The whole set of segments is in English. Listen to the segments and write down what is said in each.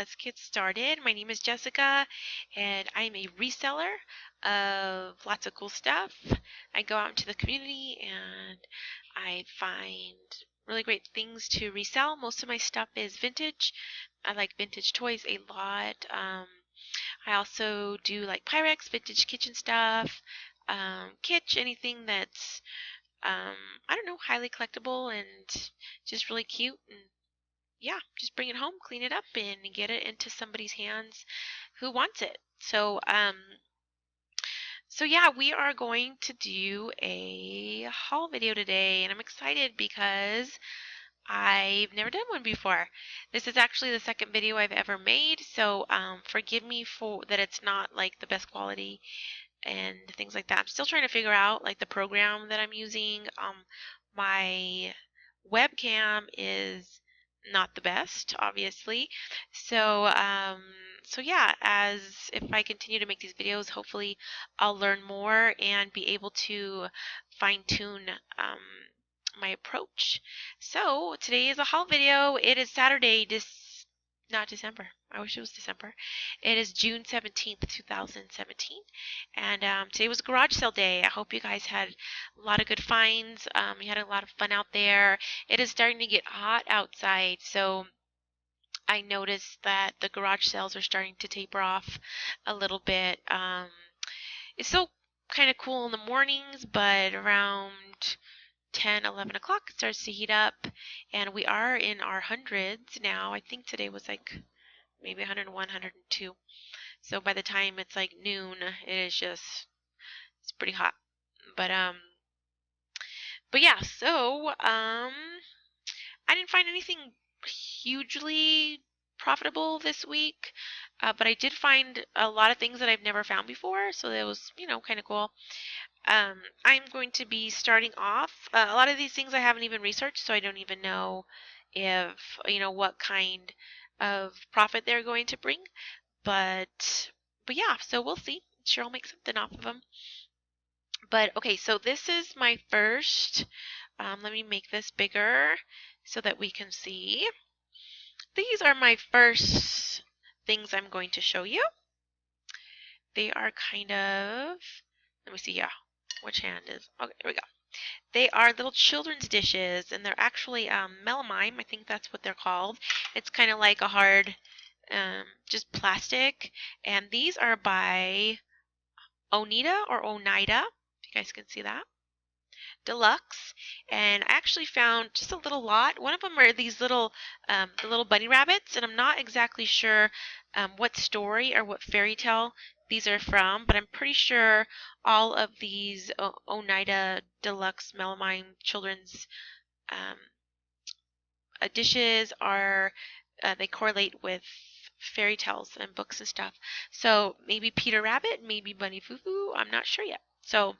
let's get started. My name is Jessica, and I'm a reseller of lots of cool stuff. I go out into the community and I find really great things to resell. Most of my stuff is vintage. I like vintage toys a lot. I also do like Pyrex, vintage kitchen stuff, kitsch, anything that's I don't know, highly collectible and just really cute, and yeah, just bring it home, clean it up, and get it into somebody's hands who wants it. So yeah, we are going to do a haul video today, and I'm excited because I've never done one before. This is actually the second video I've ever made, so forgive me for that it's not like the best quality and things like that. I'm still trying to figure out like the program that I'm using. My webcam is not the best, obviously. So yeah, as if I continue to make these videos, hopefully I'll learn more and be able to fine-tune my approach. So today is a haul video. It is Saturday, not December. I wish it was December. It is June 17th, 2017. And today was garage sale day. I hope you guys had a lot of good finds. You had a lot of fun out there. It is starting to get hot outside, so I noticed that the garage sales are starting to taper off a little bit. It's still kind of cool in the mornings, but around 10, 11 o'clock it starts to heat up, and we are in our hundreds now. I think today was like maybe 101, 102. So by the time it's like noon, it's pretty hot. But yeah, so I didn't find anything hugely profitable this week, but I did find a lot of things that I've never found before, so that was, kind of cool. I'm going to be starting off, a lot of these things I haven't even researched, so I don't even know if, what kind of profit they're going to bring, but yeah, so we'll see. Sure, I'll make something off of them. But okay, so this is my first, let me make this bigger so that we can see. These are my first things I'm going to show you. They are kind of, let me see, yeah, which hand is, okay, there we go. They are little children's dishes, and they're actually melamine, I think that's what they're called. It's kind of like a hard, just plastic, and these are by Onita or Oneida, if you guys can see that. Deluxe, and I actually found just a little lot. One of them are these little, the little bunny rabbits, and I'm not exactly sure what story or what fairy tale these are from, but I'm pretty sure all of these Oneida Deluxe Melamine children's dishes are, they correlate with fairy tales and books and stuff. So maybe Peter Rabbit, maybe Bunny Foo Foo, I'm not sure yet. So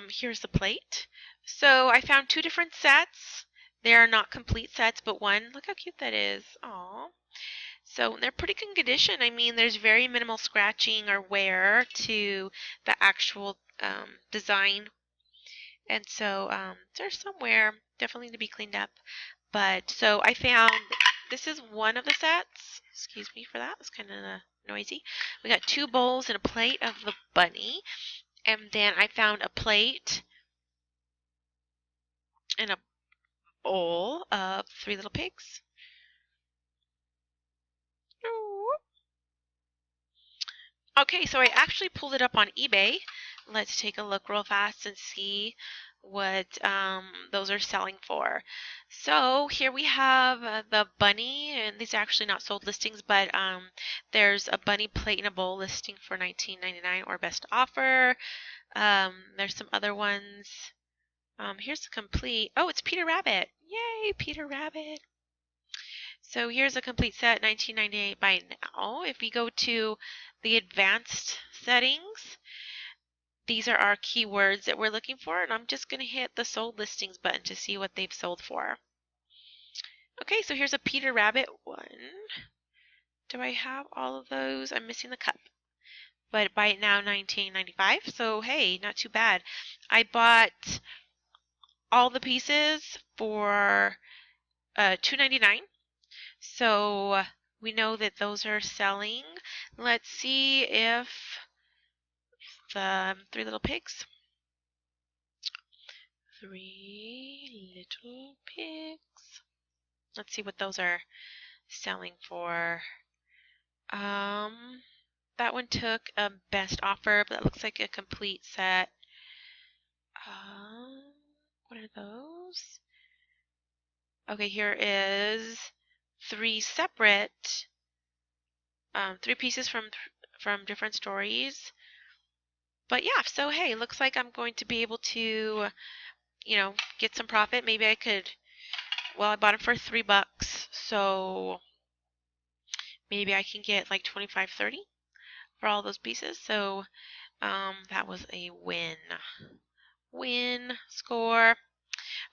here's the plate. So I found two different sets. They are not complete sets, but one, look how cute that is. Aww. So they're pretty good condition. I mean, there's very minimal scratching or wear to the actual design. And so they're somewhere, definitely to be cleaned up. But so I found, this is one of the sets. Excuse me for that. It's kind of noisy. We got two bowls and a plate of the bunny. And then I found a plate and a bowl of three little pigs. Okay, so I actually pulled it up on eBay. Let's take a look real fast and see what those are selling for. So here we have the bunny, and these are actually not sold listings, but there's a bunny plate and a bowl listing for $19.99 or best offer. There's some other ones. Here's the complete. Oh, it's Peter Rabbit. Yay, Peter Rabbit. So here's a complete set, $19.98 by now. If we go to the advanced settings, these are our keywords that we're looking for, and I'm just going to hit the sold listings button to see what they've sold for. Okay, so here's a Peter Rabbit one. Do I have all of those? I'm missing the cup. But buy it now, $19.95. So hey, not too bad. I bought all the pieces for $2.99. So we know that those are selling. Let's see if the Three Little Pigs. Three Little Pigs. Let's see what those are selling for. That one took a best offer, but that looks like a complete set. What are those? Okay, here is three separate, three pieces from different stories. But yeah, so hey, looks like I'm going to be able to, get some profit. Maybe I could, well, I bought them for $3, so maybe I can get like 25, 30 for all those pieces. So that was a win. Win score.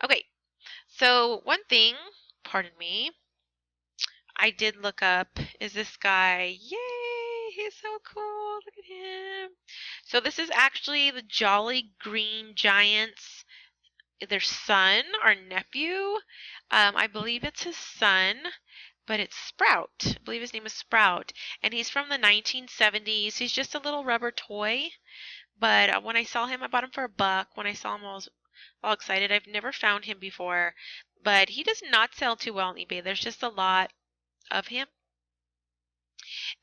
Okay, so one thing, pardon me, I did look up is this guy. Yay, he's so cool. Look at him. So this is actually the Jolly Green Giants, their son or nephew. I believe it's his son, but it's Sprout. I believe his name is Sprout, and he's from the 1970s. He's just a little rubber toy, but when I saw him, I bought him for $1. When I saw him, I was all excited. I've never found him before, but he does not sell too well on eBay. There's just a lot of him,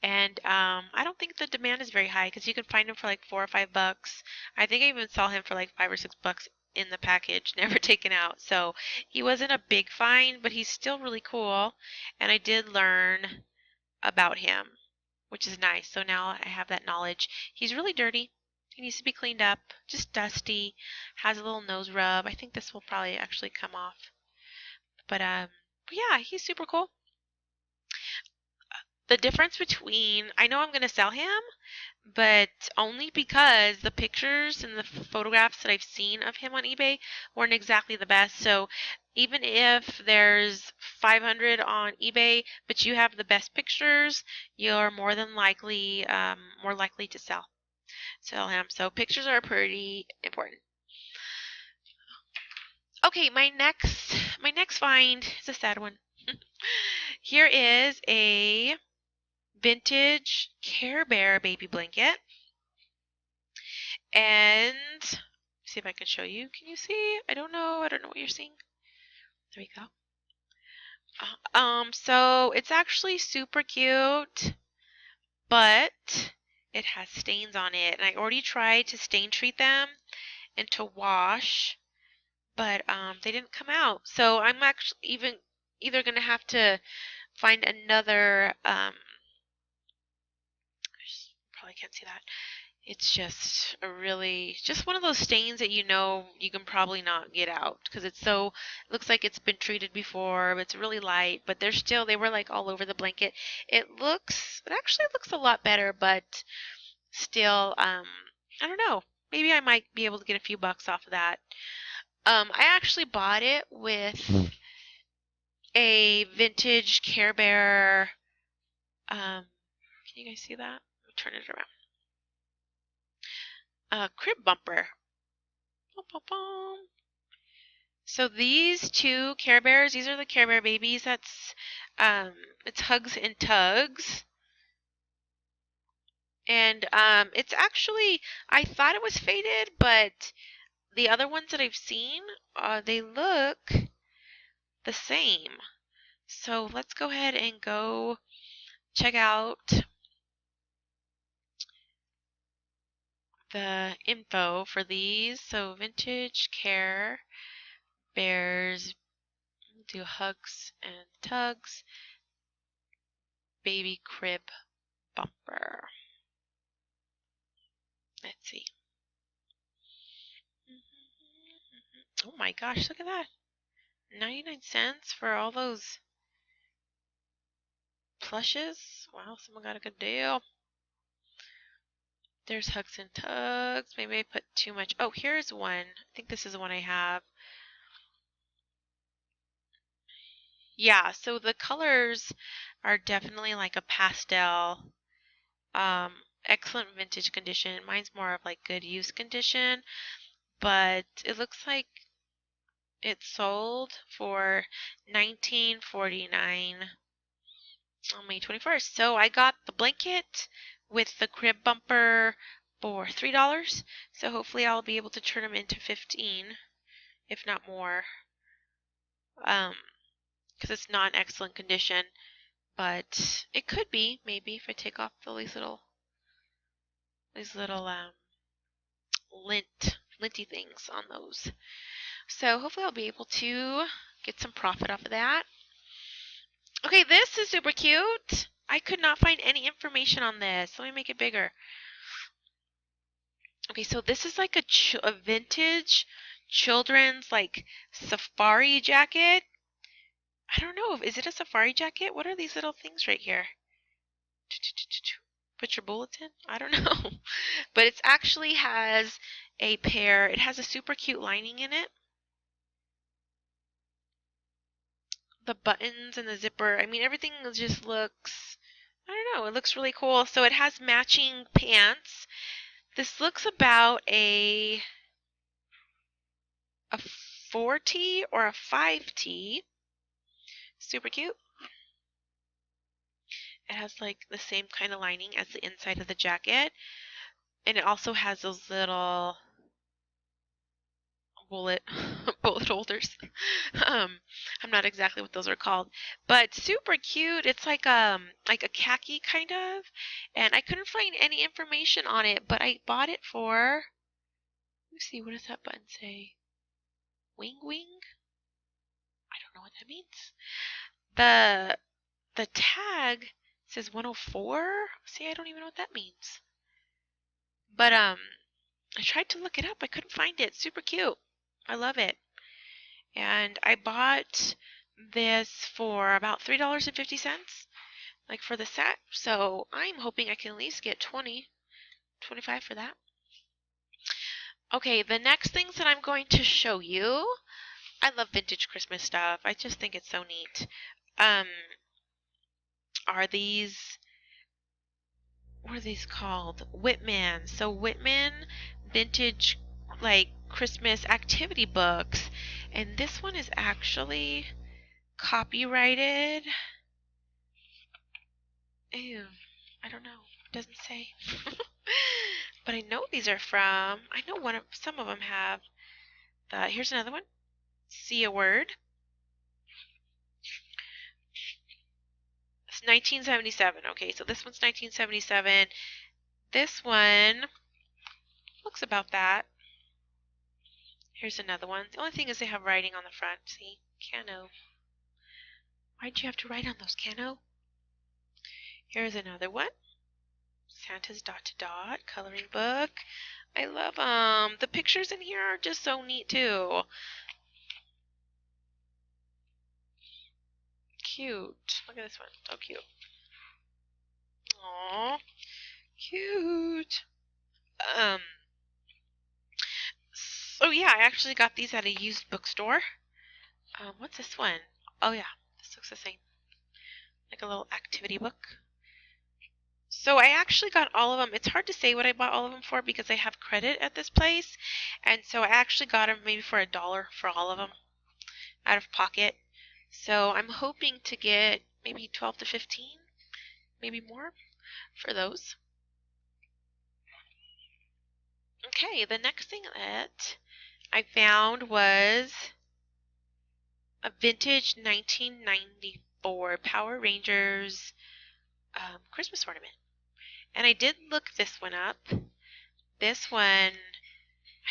and I don't think the demand is very high because you can find him for like $4 or $5. I think I even saw him for like $5 or $6 in the package, never taken out. So he wasn't a big find, but he's still really cool, and I did learn about him, which is nice. So now I have that knowledge. He's really dirty. He needs to be cleaned up, just dusty, has a little nose rub. I think this will probably actually come off. But yeah, he's super cool. The difference between, I know I'm going to sell him, but only because the pictures and the photographs that I've seen of him on eBay weren't exactly the best. So even if there's 500 on eBay, but you have the best pictures, you're more than likely more likely to sell him. So pictures are pretty important. Okay, my next find is a sad one. Here is a vintage Care Bear baby blanket. And see if I can show you. Can you see? I don't know what you're seeing. There we go. So it's actually super cute, but it has stains on it. And I already tried to stain treat them and to wash, but they didn't come out. So I'm actually either going to have to find another, probably can't see that. It's just just one of those stains that you can probably not get out because it looks like it's been treated before, but it's really light, but they were like all over the blanket. It actually looks a lot better, but still, I don't know. Maybe I might be able to get a few bucks off of that. I actually bought it with a vintage Care Bear. Can you guys see that? Let me turn it around. Crib bumper. So these two Care Bears, these are the Care Bear babies. It's Hugs and Tugs. And it's actually, I thought it was faded, but the other ones that I've seen, they look the same. So let's go ahead and go check out the info for these. So vintage Care Bears, do Hugs and Tugs, baby crib bumper. Let's see. Oh my gosh, look at that. 99 cents for all those plushes. Wow, someone got a good deal. There's Hugs and Tugs. Maybe I put too much. Oh, here's one. I think this is the one I have. Yeah, so the colors are definitely like a pastel. Excellent vintage condition. Mine's more of like good use condition, but it looks like it sold for $19.49. on May 21st. So I got the blanket with the crib bumper for $3. So hopefully I'll be able to turn them into 15, if not more. Because it's not in excellent condition, but it could be maybe if I take off these little linty things on those. So hopefully I'll be able to get some profit off of that. Okay, this is super cute. I could not find any information on this. Let me make it bigger. Okay, so this is like a vintage children's like safari jacket. I don't know. Is it a safari jacket? What are these little things right here? Put your bullets in? I don't know. But it actually has it has a super cute lining in it. The buttons and the zipper, I mean, everything just looks, I don't know, it looks really cool. So it has matching pants. This looks about a 4T or a 5T. Super cute. It has like the same kind of lining as the inside of the jacket. And it also has those little bullet holders. I'm not exactly what those are called, but super cute. It's like a khaki kind of, and I couldn't find any information on it, but I bought it for, let me see, what does that button say? Wing? I don't know what that means. The tag says 104. See, I don't even know what that means. But I tried to look it up. I couldn't find it. Super cute. I love it. And I bought this for about $3.50, like for the set. So I'm hoping I can at least get 25 for that. Okay, the next things that I'm going to show you, I love vintage Christmas stuff. I just think it's so neat. Are these, what are these called? Whitman. So Whitman vintage like Christmas activity books. And this one is actually copyrighted. Ew, I don't know. It doesn't say. But I know these are from, I know some of them have here's another one. See a word. It's 1977. Okay, so this one's 1977. This one looks about that. Here's another one. The only thing is they have writing on the front. See? Cano. Why'd you have to write on those, Cano? Here's another one. Santa's dot to dot coloring book. I love them. The pictures in here are just so neat too. Cute. Look at this one. So cute. Aww. Cute. So yeah, I actually got these at a used bookstore. What's this one? Oh yeah, this looks the same. Like a little activity book. So I actually got all of them. It's hard to say what I bought all of them for because I have credit at this place. And so I actually got them maybe for $1 for all of them out of pocket. So I'm hoping to get maybe 12 to 15, maybe more for those. Okay, the next thing that I found was a vintage 1994 Power Rangers Christmas ornament. And I did look this one up. This one,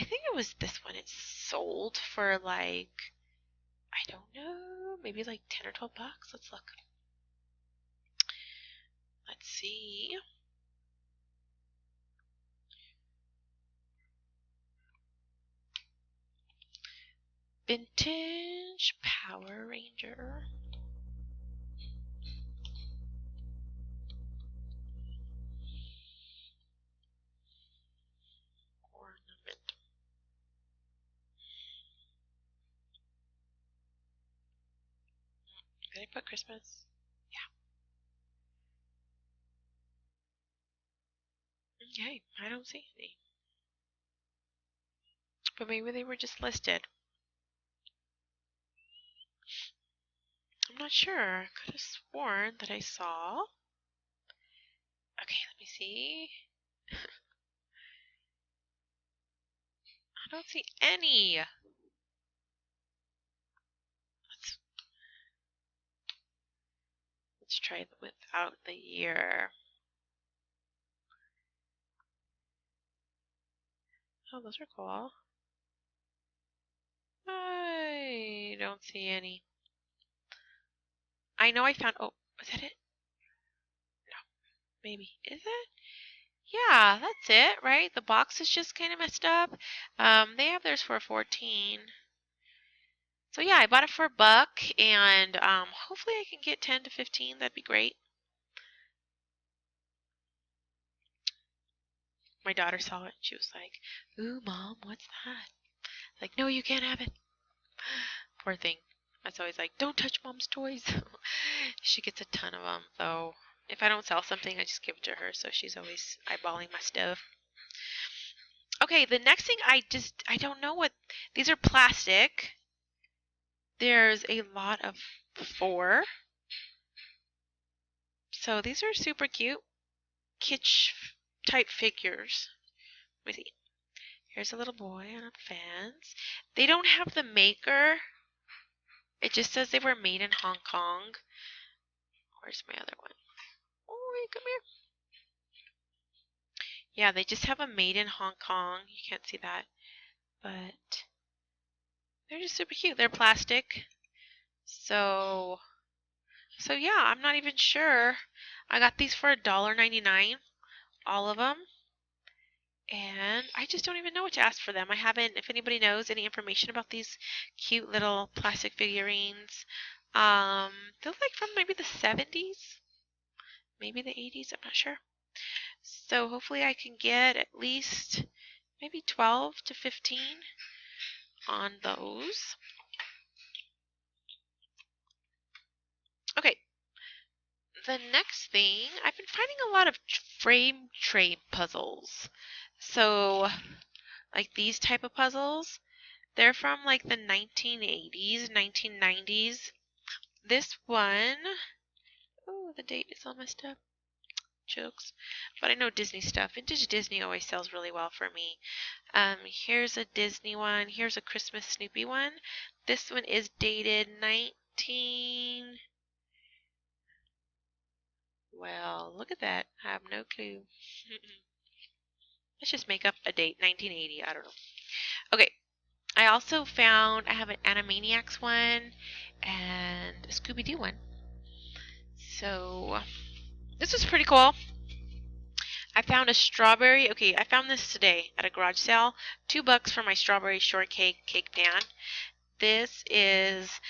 I think it was this one. It sold for like, I don't know, maybe like 10 or 12 bucks. Let's look. Let's see. Vintage Power Ranger. Ornament. Did I put Christmas? Yeah. Okay, I don't see any. But maybe they were just listed. I'm not sure. I could have sworn that I saw. Okay, let me see. I don't see any. Let's try without the year. Oh, those are cool. I don't see any. I know I found. Oh, is that it? No, maybe. Is it? Yeah, that's it, right? The box is just kind of messed up. They have theirs for 14. So yeah, I bought it for $1, and hopefully I can get 10 to 15. That'd be great. My daughter saw it. She was like, "Ooh, Mom, what's that?" Like, no, you can't have it. Poor thing. That's always like, don't touch Mom's toys. She gets a ton of them, though. If I don't sell something, I just give it to her, so she's always eyeballing my stuff. Okay, the next thing I don't know what, these are plastic. There's a lot of 4. So these are super cute. Kitsch type figures. Let me see. Here's a little boy on fans. They don't have the maker. It just says they were made in Hong Kong. Where's my other one? Oh, come here. Yeah, they just have a made in Hong Kong. You can't see that. But they're just super cute. They're plastic. So yeah, I'm not even sure. I got these for $1.99. All of them. And I just don't even know what to ask for them. I haven't, if anybody knows any information about these cute little plastic figurines. They're like from maybe the 70s, maybe the 80s, I'm not sure. So hopefully I can get at least maybe 12 to 15 on those. Okay. The next thing, I've been finding a lot of frame tray puzzles. So like these type of puzzles, they're from like the 1980s, 1990s. This one, oh, the date is all messed up. Jokes. But I know Disney stuff. Vintage Disney always sells really well for me. Here's a Disney one. Here's a Christmas Snoopy one. This one is dated 19... Well, look at that. I have no clue. Let's just make up a date. 1980. I don't know. Okay. I also found, I have an Animaniacs one and a Scooby-Doo one. So, this was pretty cool. I found a strawberry, okay, I found this today at a garage sale. $2 for my strawberry shortcake cake pan. This is,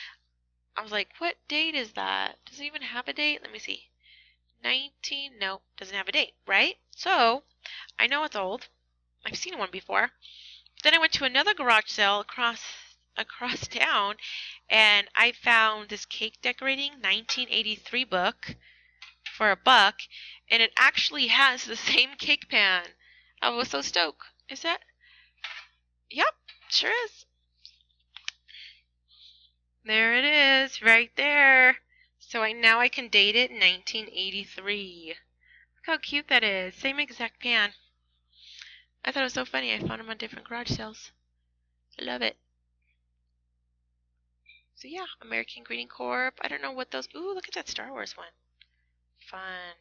I was like, what date is that? Does it even have a date? Let me see. 19, nope, doesn't have a date, right? So, I know it's old. I've seen one before. Then I went to another garage sale across town, and I found this cake decorating 1983 book for $1, and it actually has the same cake pan. I was so stoked. Is that? Yep, sure is. There it is, right there. So now I can date it 1983. Look how cute that is. Same exact pan. I thought it was so funny. I found them on different garage sales. I love it. So yeah, American Greeting Corp. I don't know what those. Ooh, look at that Star Wars one. Fun.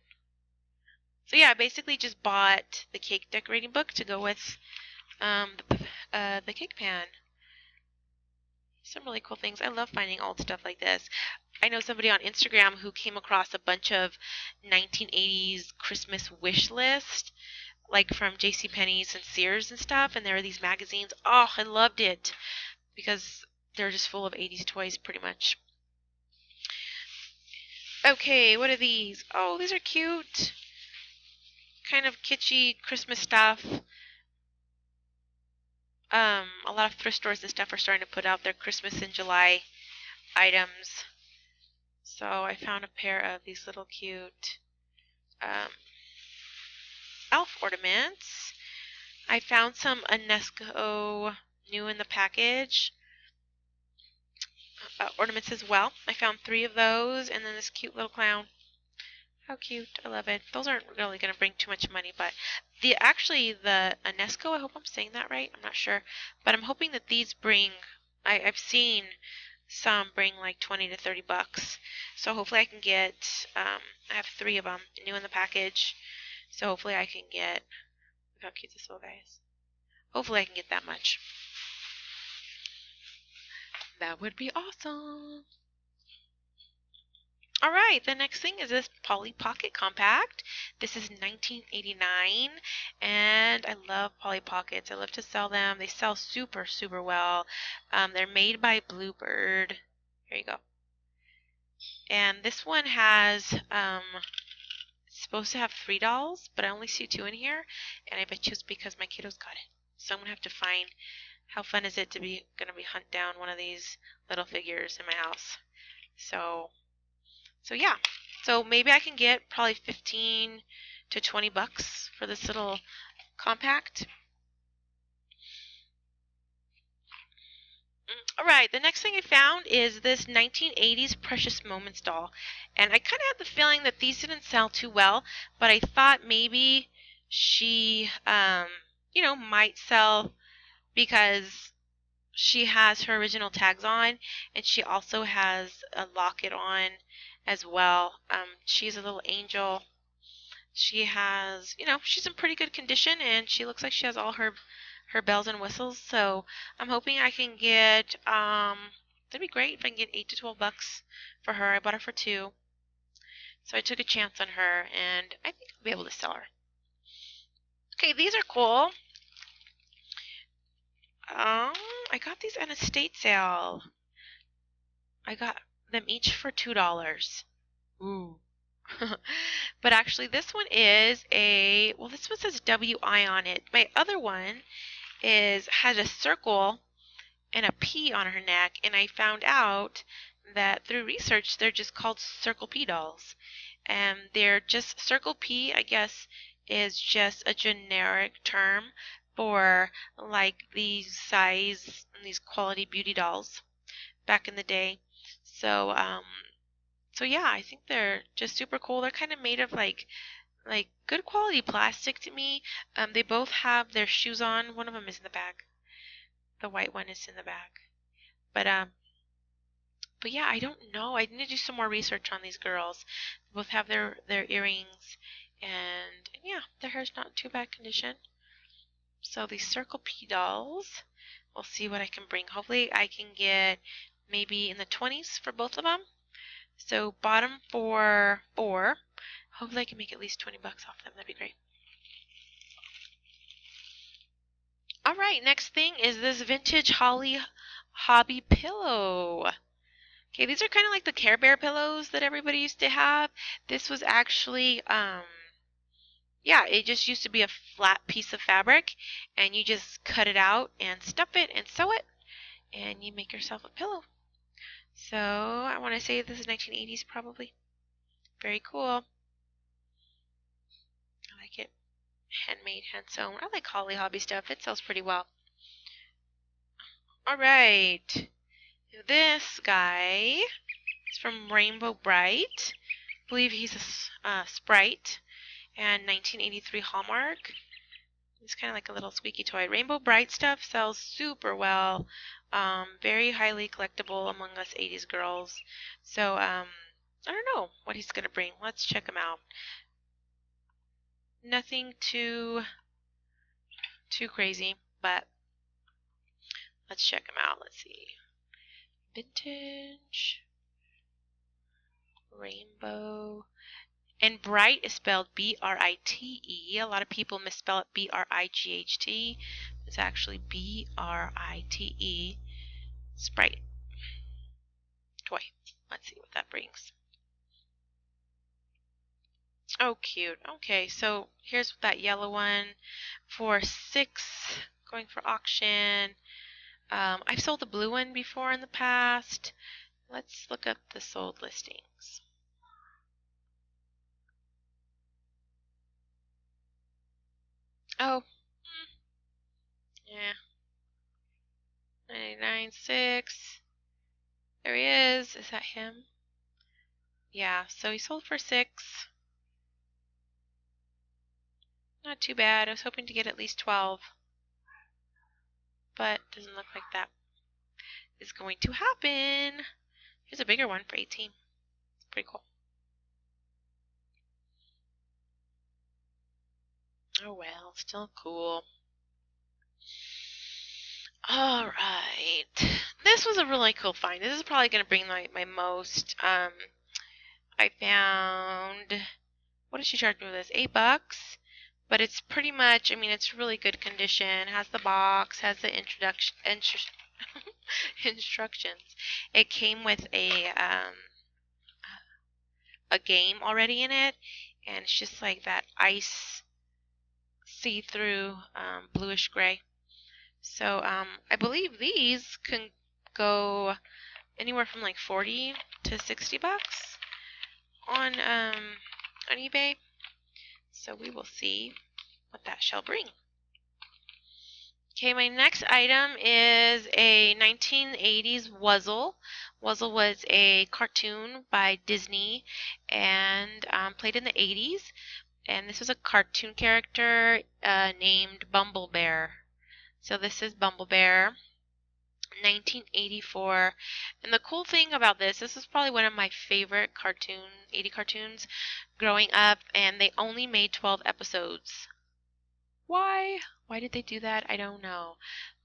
So yeah, I basically just bought the cake decorating book to go with the cake pan. Some really cool things. I love finding old stuff like this. I know somebody on Instagram who came across a bunch of 1980s Christmas wish list, like from JCPenney's and Sears and stuff, and there are these magazines. Oh, I loved it because they're just full of 80s toys pretty much. Okay, what are these? Oh, these are cute. Kind of kitschy Christmas stuff. A lot of thrift stores and stuff are starting to put out their Christmas in July items. So I found a pair of these little cute elf ornaments. I found some UNESCO new in the package. ornaments as well. I found 3 of those, and then this cute little clown. How cute. I love it. Those aren't really going to bring too much money, but the Unesco, I hope I'm saying that right. I'm not sure. But I'm hoping that these bring, I've seen some bring like 20 to 30 bucks. So hopefully I can get, I have 3 of them new in the package. So hopefully I can get, look how cute this little guy is. Hopefully I can get that much. That would be awesome. All right, the next thing is this Polly Pocket Compact. This is $19.89, and I love Polly Pockets. I love to sell them. They sell super, super well. They're made by Bluebird. Here you go. And this one has, it's supposed to have 3 dolls, but I only see 2 in here, and I bet you it's because my kiddos got it. So I'm going to have to find, how fun is it to be, going to be hunt down one of these little figures in my house. So yeah, so maybe I can get probably 15 to 20 bucks for this little compact. All right, the next thing I found is this 1980s Precious Moments doll. And I kind of had the feeling that these didn't sell too well, but I thought maybe she, might sell because she has her original tags on, and she also has a locket on as well. She's a little angel. She has, she's in pretty good condition, and she looks like she has all her bells and whistles. So I'm hoping I can get, that'd be great if I can get 8 to 12 bucks for her. I bought her for 2. So I took a chance on her, and I think I'll be able to sell her. Okay, these are cool. I got these at an estate sale. I got them each for $2. Ooh. But actually this one is this one says WI on it. My other one has a circle and a P on her neck, and I found out that through research they're just called Circle P dolls. And they're just, Circle P, I guess, is just a generic term for like these quality beauty dolls back in the day. So yeah, I think they're just super cool. They're kind of made of like good quality plastic to me. They both have their shoes on. One of them is in the back. The white one is in the back. But yeah, I don't know. I need to do some more research on these girls. They both have their earrings, and yeah, their hair's not in too bad condition. So these Circle P dolls, we'll see what I can bring. Hopefully I can get maybe in the 20s for both of them. So bottom for 4. Hopefully I can make at least 20 bucks off them. That'd be great. All right, next thing is this vintage Hobbie pillow. Okay, these are kind of like the Care Bear pillows that everybody used to have. This was actually, it just used to be a flat piece of fabric, and you just cut it out and stuff it and sew it, and you make yourself a pillow. So I want to say this is 1980s probably. Very cool. I like it. Handmade, hand sewn. I like Hobbie stuff. It sells pretty well. All right. This guy is from Rainbow Bright. I believe he's a Sprite, and 1983 Hallmark. It's kind of like a little squeaky toy. Rainbow Bright stuff sells super well. Very highly collectible among us 80s girls. So I don't know what he's gonna bring. Let's check him out. Nothing too crazy, but let's check him out. Let's see. Vintage Rainbow. And Bright is spelled B-R-I-T-E. A lot of people misspell it B-R-I-G-H-T. It's actually B-R-I-T-E. Sprite toy. Let's see what that brings. Oh, cute. Okay, so here's that yellow one for $6, going for auction. I've sold the blue one before in the past. Let's look up the sold listings. Oh, yeah. 99.6. There he is. Is that him? Yeah, so he sold for $6. Not too bad. I was hoping to get at least 12. But doesn't look like that is going to happen. Here's a bigger one for 18. It's pretty cool. Oh well, still cool. Alright. This was a really cool find. This is probably going to bring my most. I found, what did she charge me with this? $8. But it's pretty much, I mean, it's really good condition. Has the box, has the instructions. It came with a game already in it, and it's just like that ice see-through bluish gray. So I believe these can go anywhere from like 40 to $60 on eBay. So we will see what that shall bring. Okay, my next item is a 1980s Wuzzle. Wuzzle was a cartoon by Disney and played in the 80s. And this was a cartoon character named Bumble Bear. So this is Bumble Bear, 1984. And the cool thing about this is probably one of my favorite 80 cartoons growing up, and they only made 12 episodes. Why? Why did they do that? I don't know.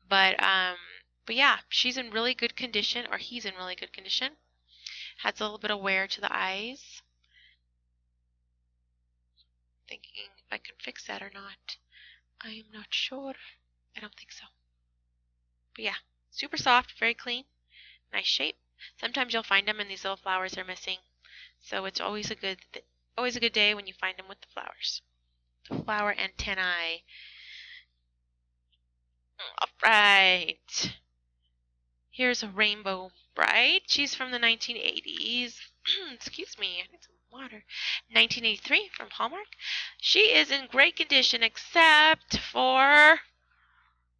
But yeah, she's in really good condition, or he's in really good condition. Has a little bit of wear to the eyes. Thinking if I can fix that or not. I am not sure. I don't think so. But yeah, super soft, very clean, nice shape. Sometimes you'll find them and these little flowers are missing. So it's always a good day when you find them with the flowers. The flower antennae. Alright. Here's a Rainbow Bright. She's from the 1980s. Excuse me, I need some water. 1983 from Hallmark. She is in great condition except for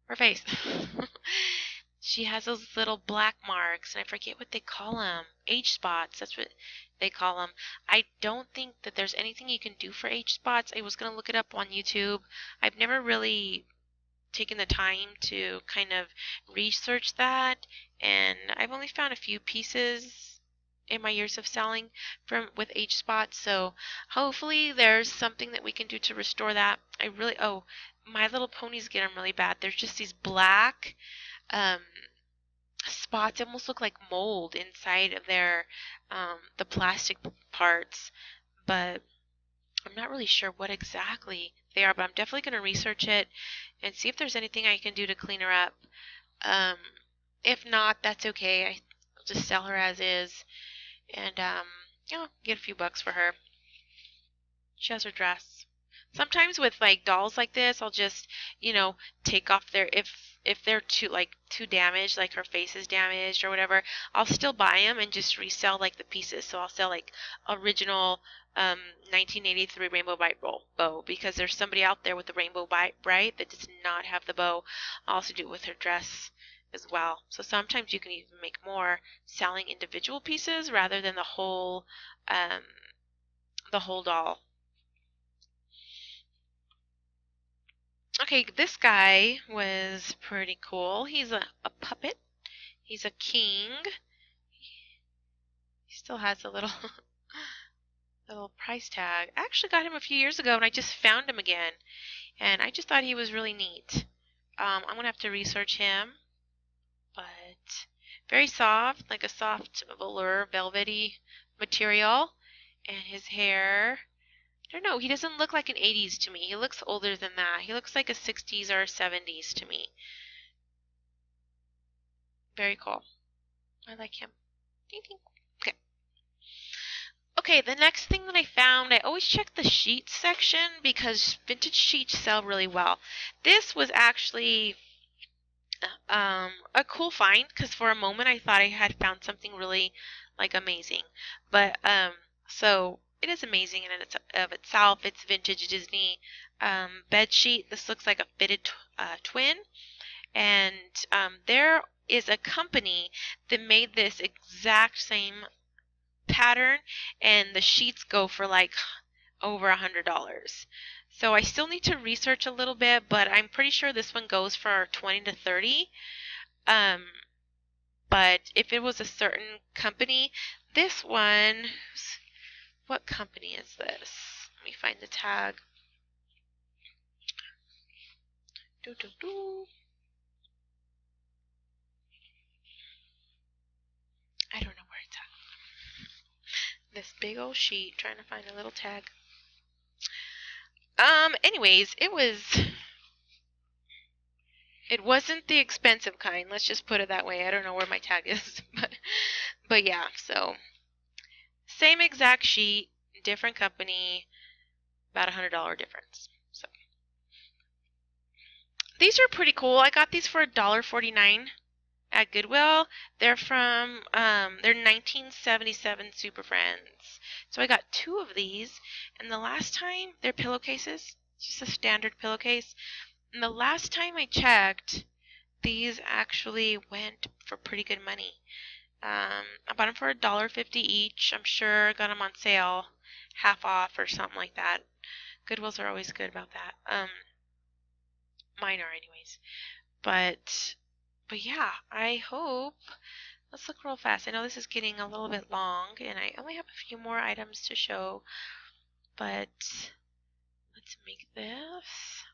her face. She has those little black marks, and I forget what they call them. Age spots, that's what they call them. I don't think that there's anything you can do for age spots. I was going to look it up on YouTube. I've never really taken the time to kind of research that, and I've only found a few pieces in my years of selling with age spots, so hopefully there's something that we can do to restore that. My Little Ponies get them really bad. There's just these black spots, almost look like mold inside of their the plastic parts, but I'm not really sure what exactly they are, but I'm definitely going to research it and see if there's anything I can do to clean her up. If not, that's okay. I'll just sell her as is and get a few bucks for her. She has her dress. Sometimes with like dolls like this, I'll just, take off their, if they're too damaged, like her face is damaged or whatever, I'll still buy them and just resell like the pieces. So I'll sell like original 1983 Rainbow Bright bow, because there's somebody out there with the Rainbow Bright that does not have the bow. I'll also do it with her dress as well. So sometimes you can even make more selling individual pieces rather than the whole doll. Okay, this guy was pretty cool. He's a puppet. He's a king. He still has a little little price tag. I actually got him a few years ago and I just found him again. And I just thought he was really neat. I'm going to have to research him. But very soft, like a soft velour, velvety material. And his hair, I don't know, he doesn't look like an 80s to me. He looks older than that. He looks like a 60s or 70s to me. Very cool. I like him. Ding, ding. Okay. Okay, the next thing that I found, I always check the sheets section because vintage sheets sell really well. This was actually a cool find because for a moment I thought I had found something really like amazing. But so it is amazing in and of itself. It's vintage Disney bed sheet. This looks like a fitted twin, and they're is a company that made this exact same pattern, and the sheets go for like over $100. So I still need to research a little bit, but I'm pretty sure this one goes for 20 to 30. But if it was a certain company, this one, what company is this? Let me find the tag. I don't know where it's at. This big old sheet, trying to find a little tag. Anyways, it wasn't the expensive kind. Let's just put it that way. I don't know where my tag is, but yeah. So same exact sheet, different company, about $100 difference. So these are pretty cool. I got these for $1.49 at Goodwill. They're from they're 1977 Super Friends. So I got 2 of these, and the last time they're pillowcases, just a standard pillowcase. And the last time I checked, these actually went for pretty good money. I bought them for $1.50 each. I'm sure I got them on sale, half off or something like that. Goodwills are always good about that. Mine are anyways. But yeah, I hope. Let's look real fast. I know this is getting a little bit long, and I only have a few more items to show. But let's make this.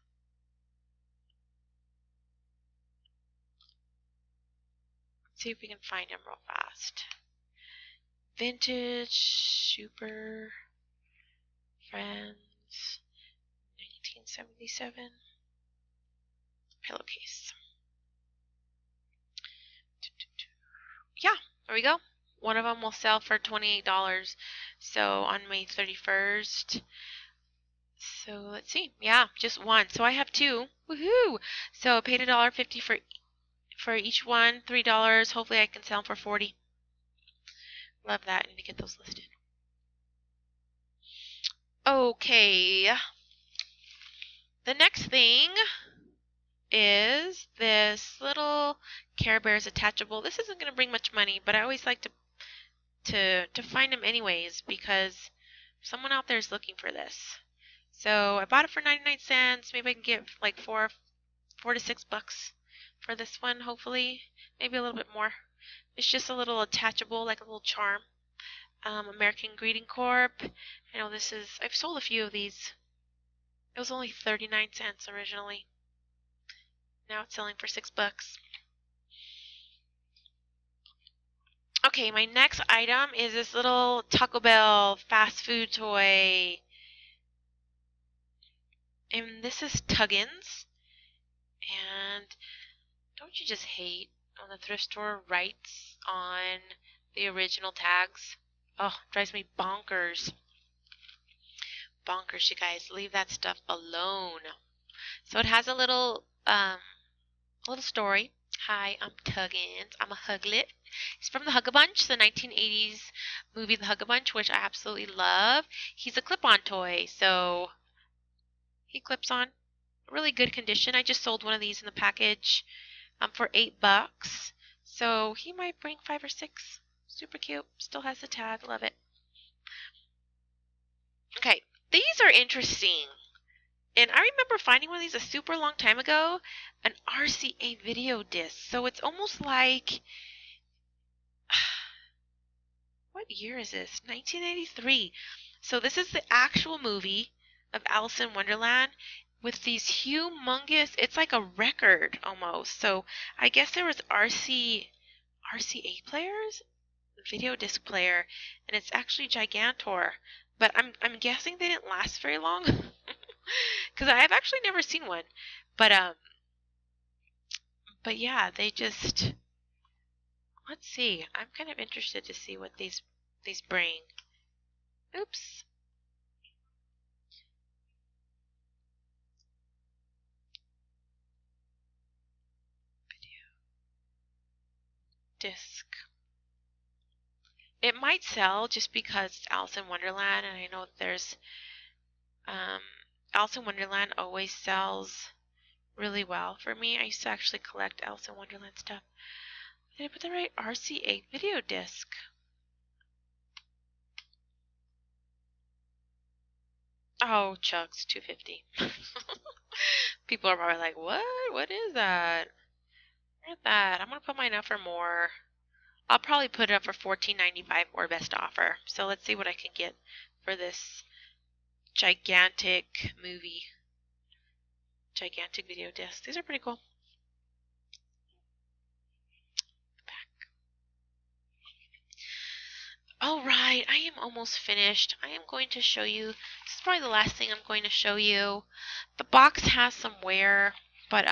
See if we can find them real fast. Vintage Super Friends 1977 pillowcase. Yeah, there we go. One of them will sell for $28. So on May 31st. So let's see. Yeah, just one. So I have 2. Woohoo! So I paid $1.50 for each one, $3. Hopefully I can sell them for $40. Love that. I need to get those listed. Okay. The next thing is this little Care Bears attachable. This isn't going to bring much money, but I always like to find them anyways because someone out there is looking for this. So I bought it for 99 cents. Maybe I can get like $4 to $6 for this one, hopefully. Maybe a little bit more. It's just a little attachable, like a little charm. American Greeting Corp. I know this is, I've sold a few of these. It was only 39 cents originally. Now it's selling for $6. Okay, my next item is this little Taco Bell fast food toy. And this is Tuggins. And don't you just hate when the thrift store writes on the original tags? Oh, drives me bonkers. Bonkers, you guys. Leave that stuff alone. So it has a little story. Hi, I'm Tuggins. I'm a Huglet. He's from the Hug-a-Bunch, the 1980s movie The Hug-a-Bunch, which I absolutely love. He's a clip-on toy, so he clips on. Really good condition. I just sold one of these in the package for $8. So he might bring 5 or 6. Super cute. Still has the tag. Love it. Okay, these are interesting. And I remember finding one of these a super long time ago, an RCA video disc. So it's almost like, what year is this? 1983. So this is the actual movie of Alice in Wonderland with these humongous, it's like a record almost. So I guess there was RCA players, video disc player, and it's actually Gigantor. But I'm guessing they didn't last very long. Because I've actually never seen one, but yeah, they just, let's see. I'm kind of interested to see what these bring. Oops. Video disc. It might sell just because it's Alice in Wonderland, and I know there's Alice in Wonderland always sells really well for me. I used to actually collect Alice in Wonderland stuff. Did I put the right RCA video disc? Oh, Chuck's 250. People are probably like, what? What is that? Look at that. I'm going to put mine up for more. I'll probably put it up for $14.95 or best offer. So let's see what I can get for this gigantic video disc. These are pretty cool. Alright, I am almost finished. I am going to show you, this is probably the last thing I'm going to show you. The box has some wear, but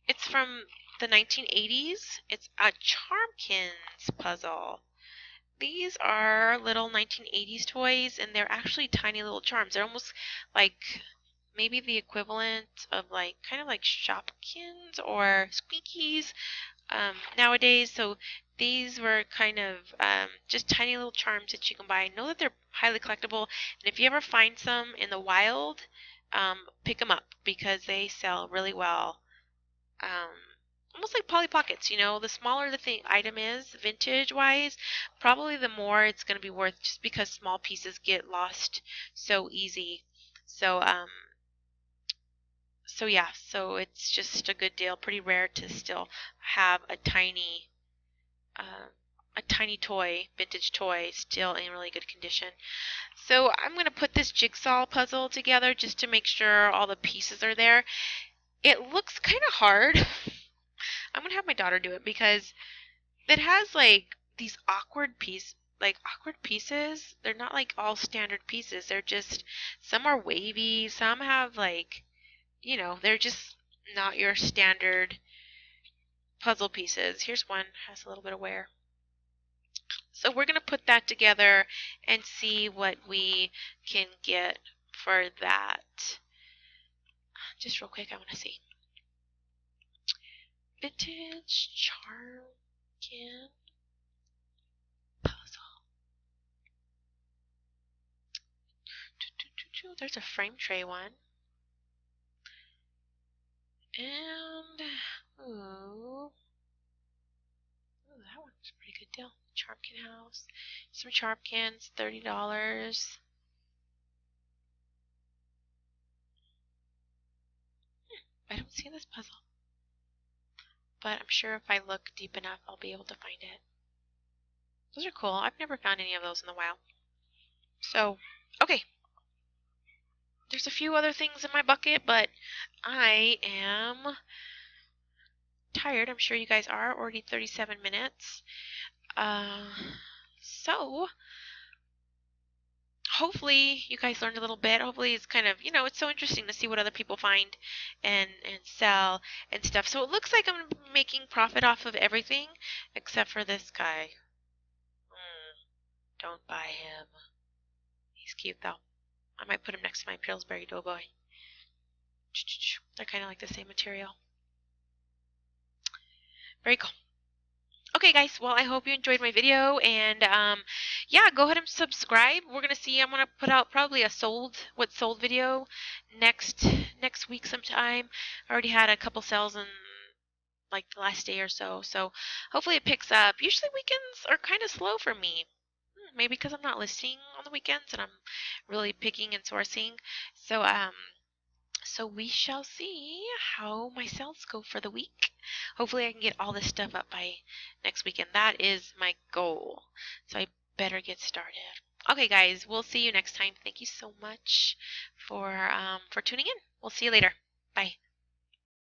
it's from the 1980s. It's a Charmkins puzzle. These are little 1980s toys, and they're actually tiny little charms. They're almost like maybe the equivalent of like kind of like Shopkins or Squeakies nowadays. So these were kind of just tiny little charms that you can buy. I know that they're highly collectible, and if you ever find some in the wild, pick them up because they sell really well. Almost like Polly Pockets, you know, the smaller the item is, vintage-wise, probably the more it's going to be worth just because small pieces get lost so easy. So, yeah, so it's just a good deal. Pretty rare to still have a tiny toy, vintage toy, still in really good condition. So I'm going to put this jigsaw puzzle together just to make sure all the pieces are there. It looks kind of hard. I'm going to have my daughter do it because it has like these awkward pieces. They're not like all standard pieces. They're just, some are wavy, some have like, you know, they're just not your standard puzzle pieces. Here's one, has a little bit of wear. So we're going to put that together and see what we can get for that. Just real quick, I want to see. Vintage Charmkin puzzle. There's a frame tray one. And, ooh, that one's a pretty good deal. Charmkin house. Some Charmkins, $30. I don't see this puzzle. But I'm sure if I look deep enough, I'll be able to find it. Those are cool. I've never found any of those in the wild. So, okay. There's a few other things in my bucket, but I am tired. I'm sure you guys are. Already 37 minutes. So, hopefully you guys learned a little bit. Hopefully it's kind of, you know, it's so interesting to see what other people find and sell and stuff. So it looks like I'm making profit off of everything except for this guy. Don't buy him. He's cute though. I might put him next to my Pillsbury Doughboy. They're kind of like the same material. Very cool. Okay guys, well I hope you enjoyed my video, and yeah, go ahead and subscribe. We're gonna see, I'm gonna put out probably a what sold video next week sometime. I already had a couple sales in like the last day or so, so hopefully it picks up. Usually weekends are kind of slow for me. Maybe because I'm not listing on the weekends and I'm really picking and sourcing. So so we shall see how my sales go for the week. Hopefully I can get all this stuff up by next weekend. That is my goal. So I better get started. Okay guys, we'll see you next time. Thank you so much for tuning in. We'll see you later. Bye.